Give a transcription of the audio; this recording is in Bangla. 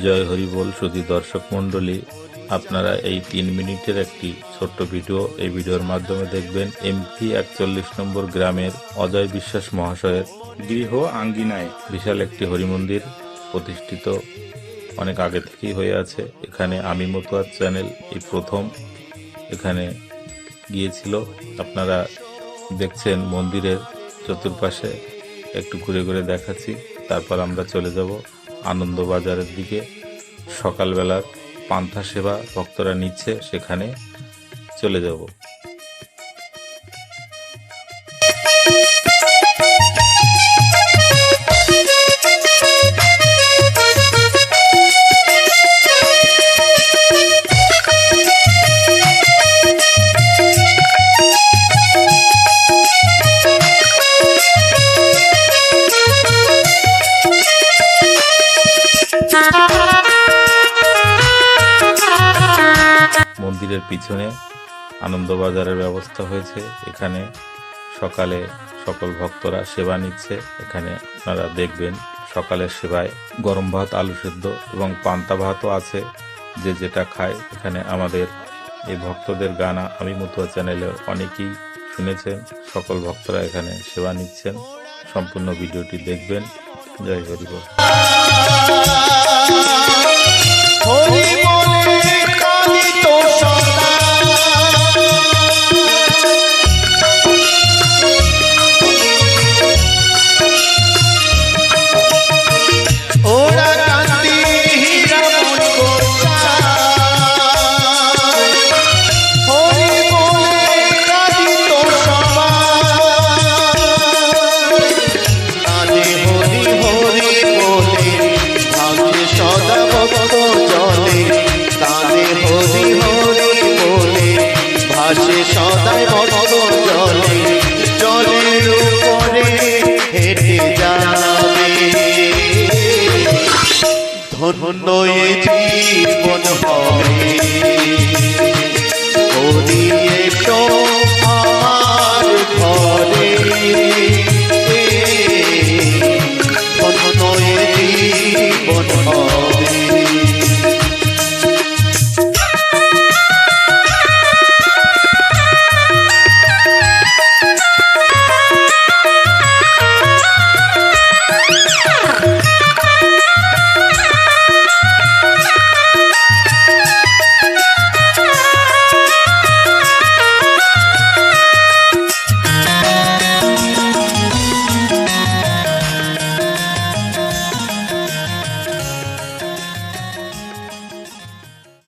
জয় হরি বল। শুধু দর্শক মণ্ডলী, আপনারা এই 3 মিনিটের একটি ছোট্ট ভিডিও এই ভিডিওর মাধ্যমে দেখবেন এমপি 41 নম্বর গ্রামের অজয় বিশ্বাস মহাশয়ের গৃহ আঙ্গিনায় বিশাল একটি হরিমন্দির প্রতিষ্ঠিত অনেক আগে থেকেই হয়ে আছে। এখানে আমি মতুয়ার চ্যানেল এই প্রথম এখানে গিয়েছিল। আপনারা দেখছেন মন্দিরের চতুর্পাশে একটু ঘুরে ঘুরে দেখাচ্ছি, তারপর আমরা চলে যাব আনন্দবাজারের দিকে। সকালবেলার পান্থা সেবা ভক্তরা নিচ্ছে, সেখানে চলে যাব। মন্দিরের পিছনে আনন্দবাজারের ব্যবস্থা হয়েছে। এখানে সকালে সকল ভক্তরা সেবা নিচ্ছে। এখানে আপনারা দেখবেন সকালের সেবায় গরম ভাত, আলু সেদ্ধ এবং পান্তা ভাতও আছে, যে যেটা খায়। এখানে আমাদের এই ভক্তদের গান আমি মতুয়া চ্যানেলে অনেকেই শুনেছেন। সকল ভক্তরা এখানে সেবা নিচ্ছেন। সম্পূর্ণ ভিডিওটি দেখবেন। জয় হরি বল। সদাই ভক্ত জলে জলের উপরে হেঁটে যাবে। ধন্য এ জীবন হবে, হরি এসো আমার ঘরে। ধন্য এ জীবন হবে।